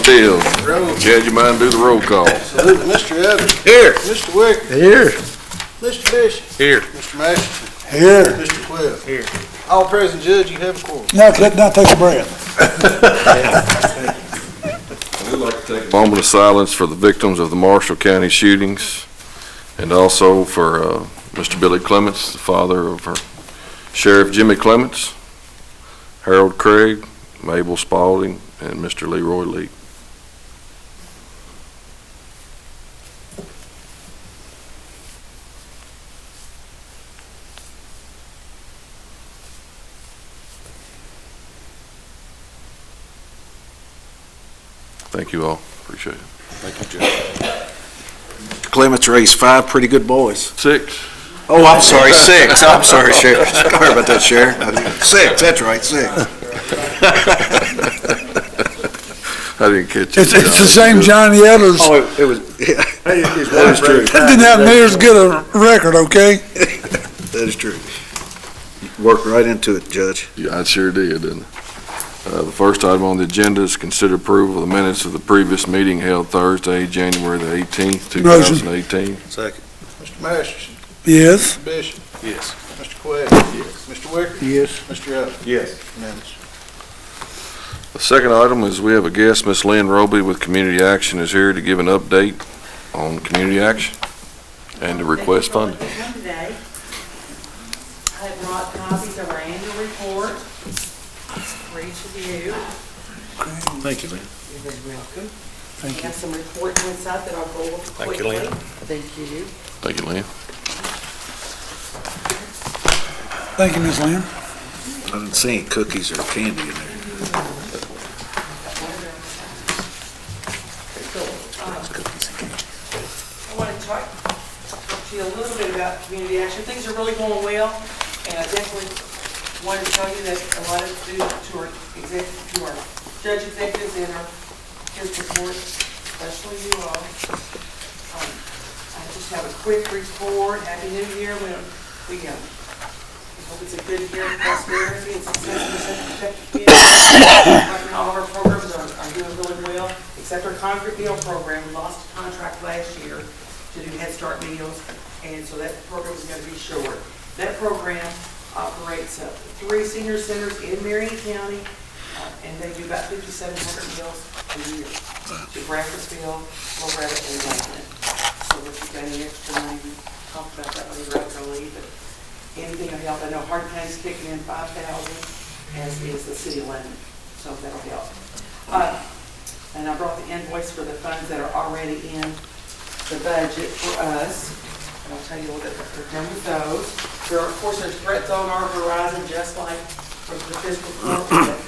Deal. Chad, you mind do the roll call? Absolutely. Mr. Evans. Here. Mr. Wicker. Here. Mr. Bishop. Here. Mr. Masterson. Here. Mr. Quill. Here. All present, Judge, you have a quorum. Now, take a breath. We'd like to take a moment of silence for the victims of the Marshall County shootings, and also for Mr. Billy Clements, the father of our Sheriff Jimmy Clements, Harold Craig, Mabel Spalding, and Mr. Leroy Lee. Thank you all. Appreciate it. Thank you, Judge. Clements raised 5 pretty good boys. 6. Oh, I'm sorry, 6. I'm sorry, Sheriff. Sorry about that, Sheriff. 6, that's right, 6. I didn't catch it. It's the same Johnny Ehlers. Oh, it was, yeah. That is true. That didn't have near as good a record, okay? That is true. You worked right into it, Judge. Yeah, I sure did, didn't I? The first item on the agenda is consider approval of the minutes of the previous meeting held Thursday, January the 18th, 2018. Second. Mr. Masterson. Yes. Mr. Bishop. Yes. Mr. Quill. Yes. Mr. Wicker. Yes. Mr. Evans. Yes. Unanimous. The second item is we have a guest, Miss Lynn Roby with Community Action is here to give an update on community action and to request funding. Today, I have brought copies of our annual report for each of you. Thank you, Lynn. You're very welcome. Thank We have some reports inside that I'll go over quickly. Thank you, Lynn. Thank you. Thank you, Lynn. Thank you, Ms. Lynn. I didn't see any cookies or candy in there. I want to talk to you a little bit about community action. Things are really going well, and I definitely wanted to tell you that a lot of it's due to our judge executives and our his support, especially you all. I just have a quick report. Happy New Year. We hope it's a good year of prosperity and success for Central Kentucky kids. Right now, all of our programs are doing really well, except our concrete meal program. We lost a contract last year to do Head Start meals, and so that program is going to be short. That program operates 3 senior centers in Marion County, and they do about 5,700 meals a year to Breakfastville, Loretta, and Lakeland. So if you've got any extra money, we talked about that when we were out there leave, but anything will help. I know Hardin County's kicking in $5,000, as is the city of London, so that'll help. And I brought the invoice for the funds that are already in the budget for us. And I'll tell you a little bit what we're doing with those. Of course, there's threats on our horizon, just like for the fiscal court, the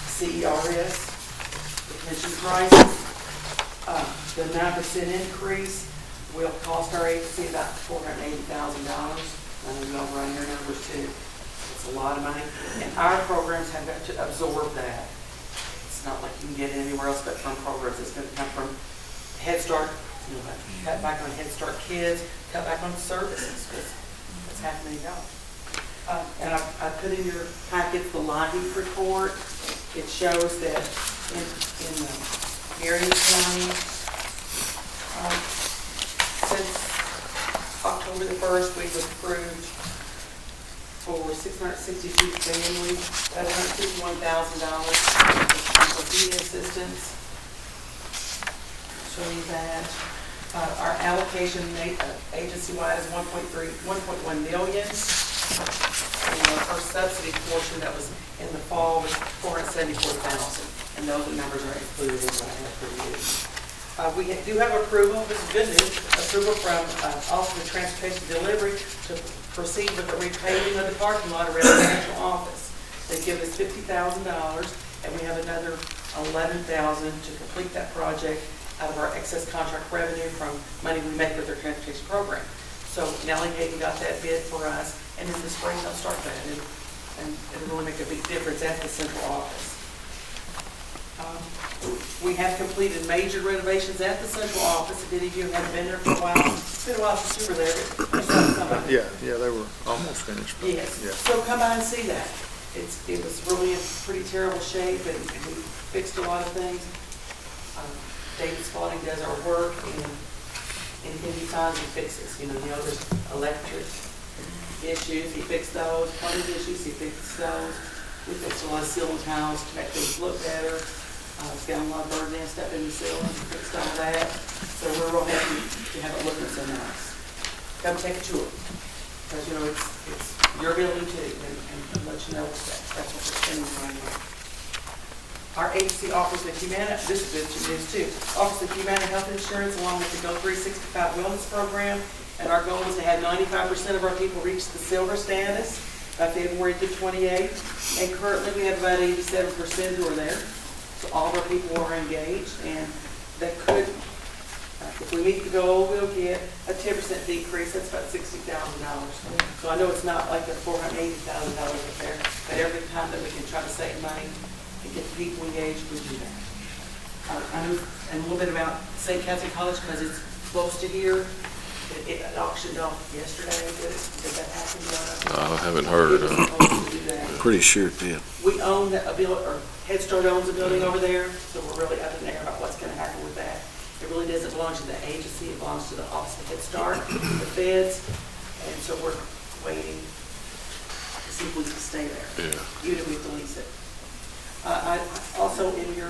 CERS, the pension crisis. The 9% increase will cost our agency about $480,000. I know you all run your numbers too. It's a lot of money. And our programs have got to absorb that. It's not like you can get it anywhere else but from programs. It's going to come from Head Start, cut back on Head Start kids, cut back on services, because that's $500,000. And I put in your packet the LIHEAP report. It shows that in Marion County, since October the 1st, we've approved for 662 families, about $151,000 for feeding assistance. Show you that. Our allocation agency-wide is $1.1 million. And our first subsidy portion that was in the fall was $474,000, and those numbers are included in what I have for you. We do have approval, this is good news, approval from Office of Transportation Delivery to proceed with the repaving of the parking lot around the central office. They give us $50,000, and we have another $11,000 to complete that project out of our excess contract revenue from money we make with their transportation program. So Nellie Hayden got that bid for us, and in the spring they'll start that, and it'll really make a big difference at the central office. We have completed major renovations at the central office. If any of you haven't been there for a while, it's been a while since you were there, but there's some of it. Yeah, they were almost finished. Yes, Yeah. so come by and see that. It was really in pretty terrible shape, and we fixed a lot of things. David Spalding does our work, and anything he finds, he fixes. You know, there's electric issues, he fixed those. Plumbing issues, he fixed those. We fixed a lot of ceiling tiles to make things look better. It's got a lot of bird nest up in the ceiling, we fixed all that. So we're real happy to have it looking so nice. Come take a tour, because, you know, it's your building too, and let you know that's what we're spending money on. Our agency offers the Humana, this is good news too, offers the Humana Health Insurance along with the Go 365 Wellness Program, and our goal is to have 95% of our people reach the silver status by February the 28th, and currently we have about 87% who are there, so all of our people are engaged, and that could, if we meet the goal, we'll get a 10% decrease, that's about $60,000. So I know it's not like the $480,000 up there, but every time that we can try to save money and get the people engaged, we do that. I know a little bit about St. Catholic College because it's close to here. It auctioned off yesterday. Did that happen? I haven't heard. Pretty sure it did. We own a building, or Head Start owns a building over there, so we're really up in the air about what's going to happen with that. It really doesn't belong to the agency, it belongs to the Office of Head Start, the feds, and so we're waiting to see if we can stay there. Yeah. Even if we have to lease it. I also in your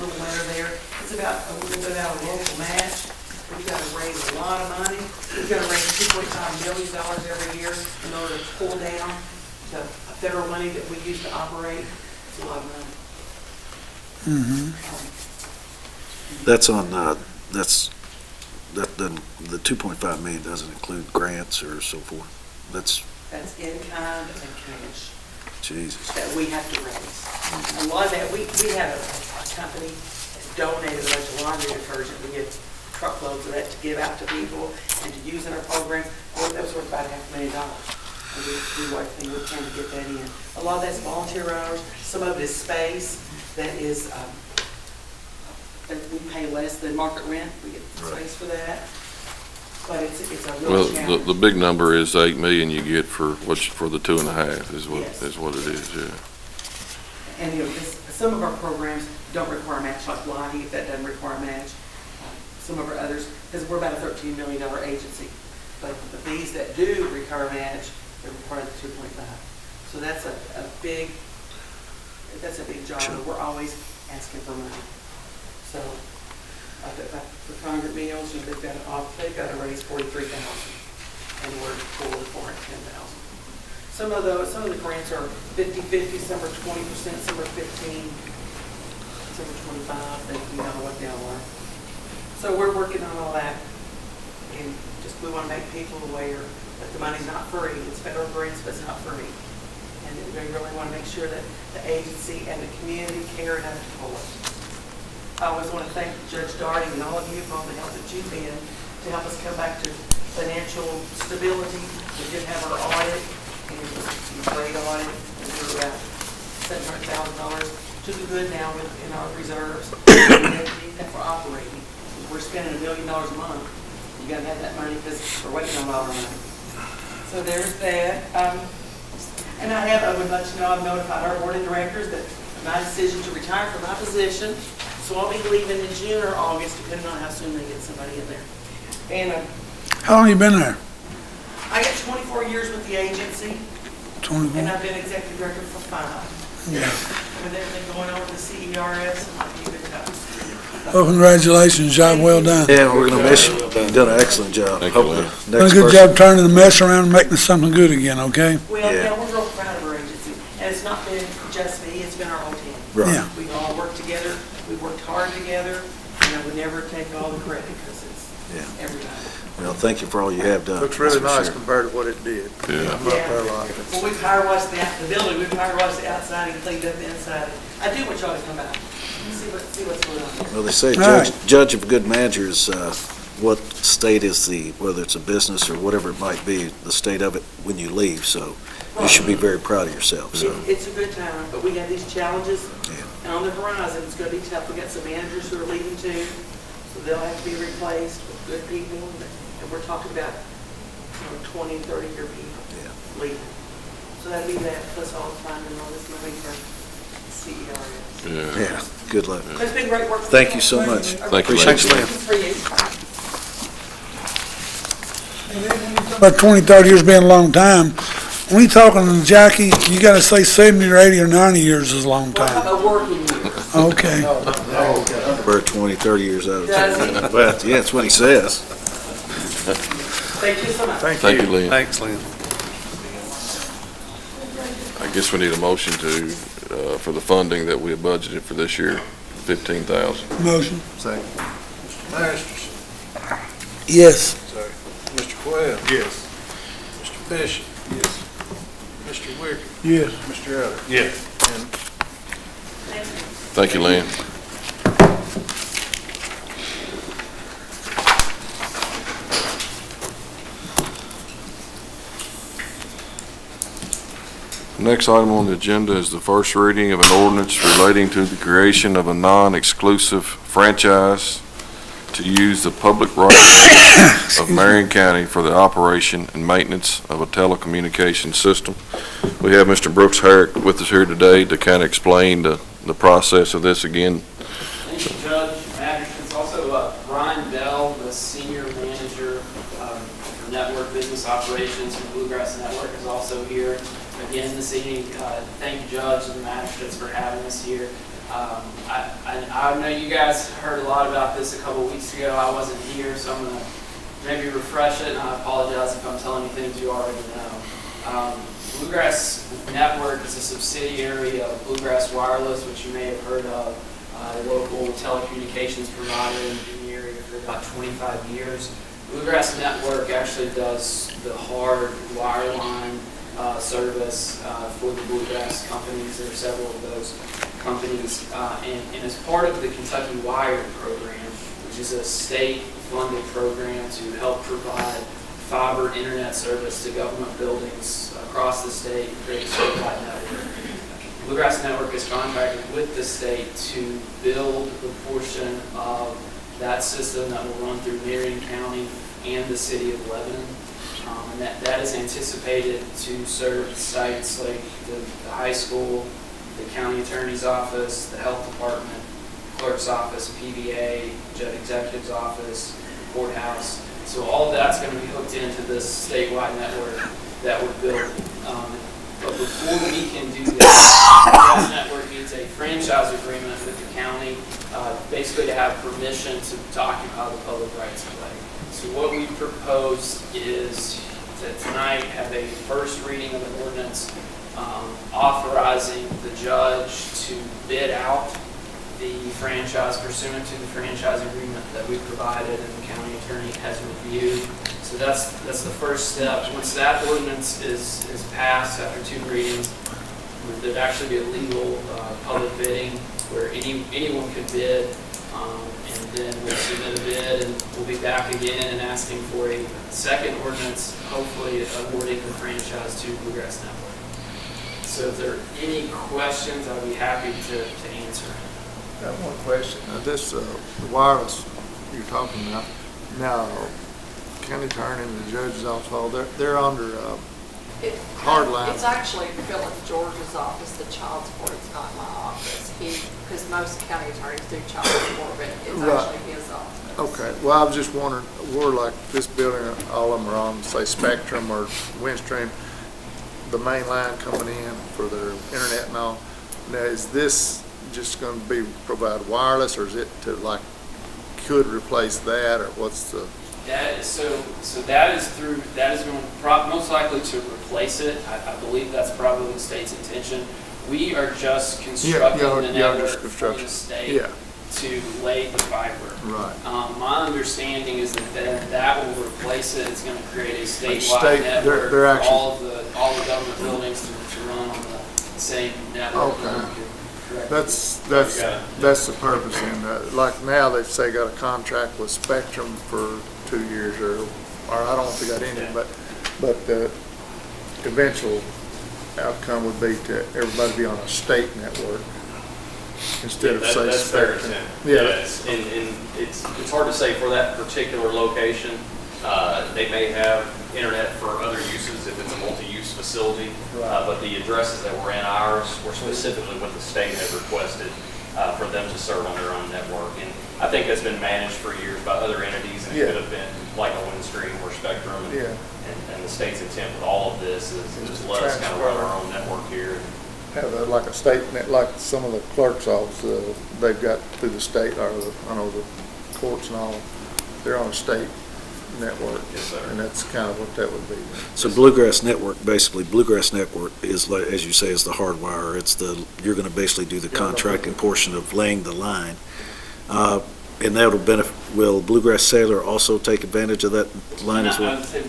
little letter there, it's about a little bit about a local match. We've got to raise a lot of money. We've got to raise $2.5 million every year in order to pull down to federal money that we use to operate. It's a lot of money. That's on, the 2.5 million doesn't include grants or so forth. That's That's in kind and cash Jesus. that we have to raise. A lot of that, we have a company that's donated a bunch of laundry detergent. We get truckloads of that to give out to people and to use in our programs. That was worth about $500,000. And we do everything we can to get that in. A lot of that's volunteer hours. Some of it is space that is, that we pay less than market rent. We get space for that. But it's a real Well, challenge. the big number is 8 million you get for the 2.5 is what, Yes. is what it is, yeah. And, you know, some of our programs don't require a match, like Lottie, that doesn't require a match. Some of our others, because we're about a $13 million agency. But these that do require a match, they require the 2.5. So that's a big job. Sure. We're always asking for money. So for Congress meals, you know, they've got to raise $43,000, and we're full of $410,000. Some of the grants are 50-50, some are 20%, some are 15, some are 25. They you know what they all are. So we're working on all that, and just we want to make people aware that the money's not free. It's federal grants, but it's not free. And we really want to make sure that the agency and the community care enough to pull it. I always want to thank Judge Darty and all of you for all the help that you've been to help us come back to financial stability. We did have our audit, and it was a great audit, and we were about $700,000 to the good now in our reserves. We need that for operating. We're spending $1 million a month. You got to have that money because we're waiting on all our money. So there's that. And I would let you know, I've notified our board of directors that my decision to retire from my position. So I'll be leaving in June or August, depending on how soon they get somebody in there. And How long you been there? I got 24 years with the agency, 24? and I've been executive director for 5. Yeah. With everything going on with the CERS, and I'll be a good job. Well, congratulations, job well done. Yeah, we're gonna miss you. You've done an excellent job. Thank you, Hope the Lynn. next Done a good person- job turning the mess around and making something good again, okay? Well, Yeah. yeah, we're real proud of our agency, and it's not been just me, it's been our whole team. Right. Yeah. We've all worked together, we've worked hard together, and I would never take all the credit because it's Yeah. everybody. Well, thank you for all you have done. Looks really That's for nice sure. compared to what it did. Yeah. I'm up there like it. Well, we power washed the building, we power washed the outside and cleaned up the inside. I do want y'all to come out, see what's going on. Well, they say All judge of a good manager is what state is whether it's a business or whatever it might be, the state of it when you leave, so you should be very proud of yourself, so. It's a good time, but we have these challenges Yeah. on the horizon. It's going to be tough. We got some managers who are leaving too, so they'll have to be replaced with good people. And we're talking about 20, 30-year people Yeah. leaving. So that'll be that, plus all the time and all this money for CERS. Yeah. Yeah, good luck. It's been great work. Thank you so much. Thank you, Thanks, Lynn. Lynn. For you. About 20, 30 years being a long time. When you talking to Jackie, you gotta say 70 or 80 or 90 years is a long Well, time. I'm a working year. Okay. We're 20, 30 years out of Does time. he? Well, yeah, that's what he says. Thank you so much. Thank you, Lynn. Thanks, Lynn. I guess we need a motion to, for the funding that we have budgeted for this year, 15,000. Motion. Second. Mr. Masterson. Yes. Sorry. Mr. Quayle. Yes. Mr. Bishop. Yes. Mr. Wicker. Yes. Mr. Elder. Yes. And Thank you, Lynn. Next item on the agenda is the first reading of an ordinance relating to the creation of a non-exclusive franchise to use the public rights of Marion County for the operation and maintenance of a telecommunications system. We have Mr. Brooks Herrick with us here today to kind of explain the process of this again. Thank you, Judge. It's also Brian Bell, the Senior Manager for Network Business Operations for Bluegrass Network, is also here again this evening. Thank you, Judge, and the magistrates for having us here. I know you guys heard a lot about this a couple weeks ago. I wasn't here, so I'm going to maybe refresh it, and I apologize if I'm telling you things you already know. Bluegrass Network is a subsidiary of Bluegrass Wireless, which you may have heard of, a local telecommunications provider in the area for about 25 years. Bluegrass Network actually does the hard wireline service for the Bluegrass companies. There are several of those companies, and as part of the Kentucky Wired program, which is a state-funded program to help provide fiber internet service to government buildings across the state and create a statewide network. Bluegrass Network is contracted with the state to build the portion of that system that will run through Marion County and the city of Lebanon. And that is anticipated to serve sites like the high school, the county attorney's office, the health department, clerk's office, PVA, judge executive's office, courthouse. So all of that's going to be hooked into this statewide network that we're building. But before we can do that, Bluegrass Network needs a franchise agreement with the county, basically to have permission to occupy the public rights of way. So what we propose is to tonight have a first reading of an ordinance authorizing the judge to bid out the franchise pursuant to the franchise agreement that we provided and the county attorney has reviewed. So that's the first step. Once that ordinance is passed after 2 readings, there'd actually be a legal public bidding where anyone could bid, and then we'll submit a bid and we'll be back again and asking for a second ordinance, hopefully awarding the franchise to Bluegrass Network. So if there are any questions, I'd be happy to answer. I have one question. This wireless you're talking about, now, county attorney and the judge's office, they're under hard line. It's actually Philip George's office, the child support. It's not my office. Because most county attorneys do child support, but it's Right. actually his office. Okay, well, I was just wondering, we're like this building, all of them are on, say, Spectrum or Windstream, the main line coming in for their internet and all. Now, is this just going to be provide wireless, or is it to like could replace that, or what's the? That is that is going most likely to replace it. I believe that's probably the state's intention. We are just constructing the network for the state to lay the fiber. Right. My understanding is that will replace it. It's going to create a statewide network they're for all the government buildings to run on the same network. Okay. That's the purpose. And like now they've say got a contract with Spectrum for 2 years, or I don't know if they got any, but the eventual outcome would be to everybody be on a state network instead of say that's their Spectrum. intent. Yeah. Yes, and it's hard to say for that particular location. They may have internet for other uses if it's a multi-use facility, but the addresses that were in ours were specifically what the state had requested for them to serve on their own network. And I think that's been managed for years by other entities, and it could have been like a Windstream or Spectrum. And the state's intent with all of this is just let us kind of run our own network here. Have like a state net, like some of the clerk's offices, they've got through the state, or the courts and all, they're on a state network. Yes, sir. And that's kind of what that would be. So Bluegrass Network, basically, Bluegrass Network is, like, as you say, is the hardwire. You're going to basically do the contracting portion of laying the line. And that'll benefit, will Bluegrass Sailor also take advantage of that line as well? I would say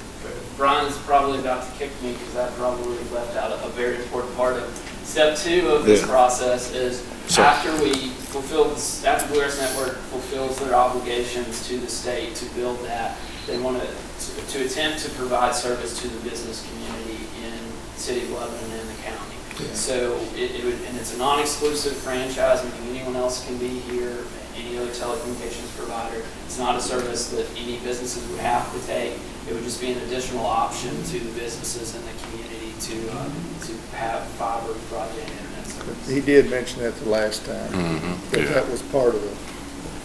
Brian's probably about to kick me because I probably left out a very important part of step 2 of this process is after Bluegrass Network fulfills their obligations to the state to build that, they want to attempt to provide service to the business community in the city of Lebanon and the county. So and it's a non-exclusive franchise, meaning anyone else can be here, any other telecommunications provider. It's not a service that any businesses would have to take. It would just be an additional option to the businesses in the community to have fiber broadband internet service. He did mention that the last time, because that was part of it.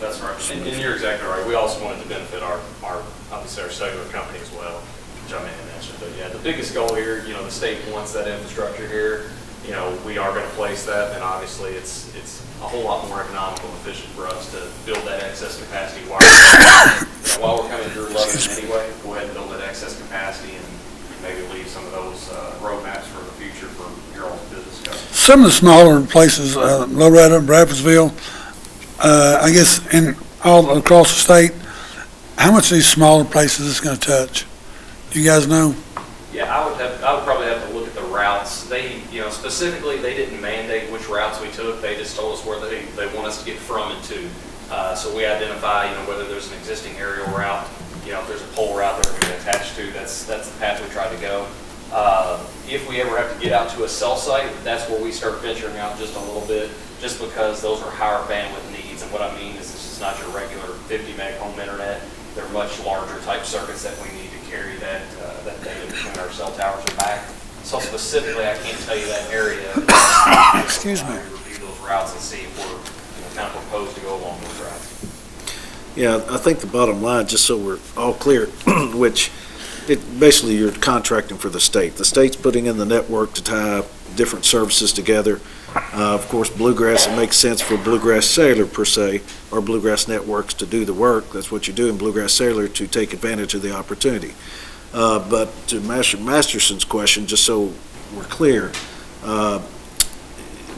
That's right. And you're exactly right. We also wanted to benefit our obviously our cellular company as well, which I may have mentioned. But yeah, the biggest goal here, the state wants that infrastructure here. We are going to place that, and obviously it's a whole lot more economical and efficient for us to build that excess capacity while we're coming through Lebanon anyway. Go ahead and build that excess capacity and maybe leave some of those roadmaps for the future for your own business customers. Some of the smaller places, Loretta, Bradfordsville, I guess in all across the state, how much of these smaller places is going to touch? Do you guys know? Yeah, I would probably have to look at the routes. They, specifically, they didn't mandate which routes we took. They just told us where they want us to get from and to. So we identify, whether there's an existing aerial route, if there's a pole route that we're going to attach to, that's the path we try to go. If we ever have to get out to a cell site, that's where we start venturing out just a little bit, just because those are higher bandwidth needs. And what I mean is this is not your regular 50 meg home internet. They're much larger type circuits that we need to carry that data between our cell towers and back. So specifically, I can't tell you that area. Excuse me. Review those routes and see if we're kind of proposed to go along those routes. Yeah, I think the bottom line, just so we're all clear, which basically you're contracting for the state. The state's putting in the network to tie different services together. Of course, Bluegrass, it makes sense for Bluegrass Sailor per se, or Bluegrass Networks to do the work. That's what you do in Bluegrass Sailor to take advantage of the opportunity. But to Masterson's question, just so we're clear,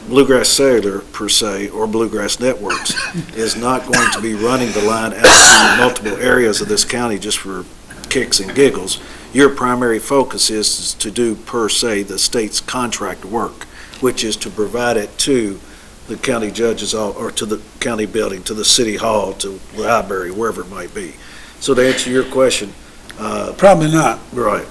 Bluegrass Sailor per se, or Bluegrass Networks, is not going to be running the line out in multiple areas of this county just for kicks and giggles. Your primary focus is to do per se the state's contract work, which is to provide it to the county judges or to the county building, to the city hall, to the library, wherever it might be. So to answer your question. Probably not. Right.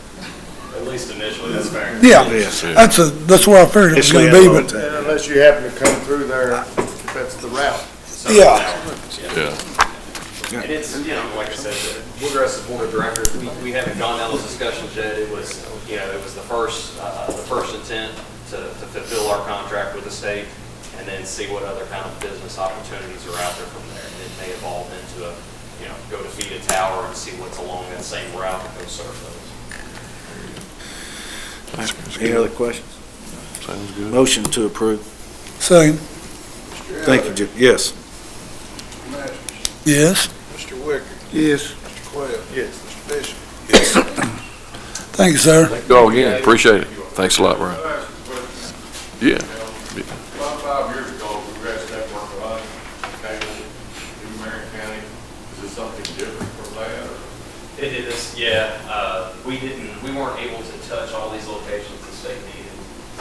At least initially, that's fair. Yeah, Yes. that's where I figured it was going to be, but, And unless you happen to come through there, if that's the route. yeah. And it's, like I said, Bluegrass's board of directors, we haven't gone down those discussions yet. It was, it was the first intent to fulfill our contract with the state and then see what other kind of business opportunities are out there from there. And it may evolve into go to feed a tower and see what's along that same route and go serve those. Any other questions? Sounds good. Motion to approve. Second, Thank you, Jim. Yes. Masters, yes. Mr. Wicker, Yes. Mr. Quayle. Yes. Mr. Bishop. Thank you, sir. Thank you all again. Appreciate it. Thanks a lot, Brian. Yeah. About 5 years ago, Bluegrass Network run cable in Marion County. Is this something different from that? It is, yeah. We weren't able to touch all these locations the state needed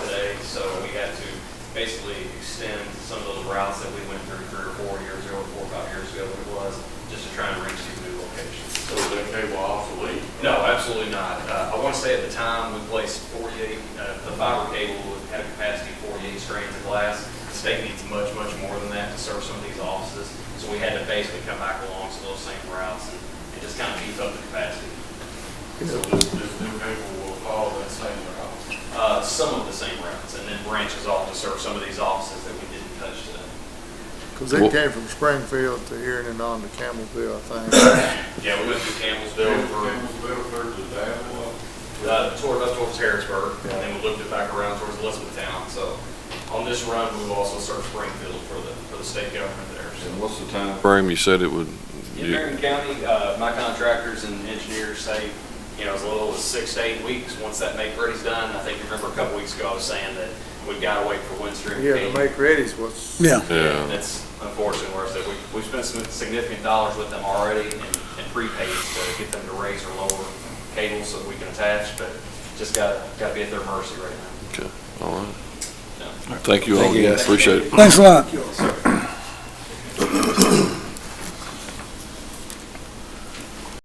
today, so we had to basically extend some of those routes that we went through 3 or 4 years ago, 4 or 5 years ago, it was, just to try and reach these new locations. So is that cable obsolete? No, absolutely not. I want to say at the time we placed 48, the fiber cable would have capacity 48 strands of glass. The state needs much, much more than that to serve some of these offices. So we had to basically come back along to those same routes and just kind of beef up the capacity. So this new cable will follow that same route. Some of the same routes, and then branches off to serve some of these offices that we didn't touch today. Because they came from Springfield to here and then on to Campbellsville, I think. Yeah, we went through Campbellsville for, Campbellsville, third to Danville. up towards Harrisburg, and then we looped it back around towards Elizabethtown. So on this run, we will also serve Springfield for the state government there. So. And what's the time frame you said it would? In Marion County, my contractors and engineers say, as little as 6 to 8 weeks, once that make-ready's done. I think you remember a couple weeks ago, I was saying that we've got to wait for Windstream. Yeah, the make-ready's was. Yeah. Yeah. That's unfortunate, where I said we've spent some significant dollars with them already and prepaid to get them to raise or lower cables so we can attach, but just got to be at their mercy right now. Okay, all right. So. Thank you all, Thank you, again. guys. Appreciate it. Thanks a lot.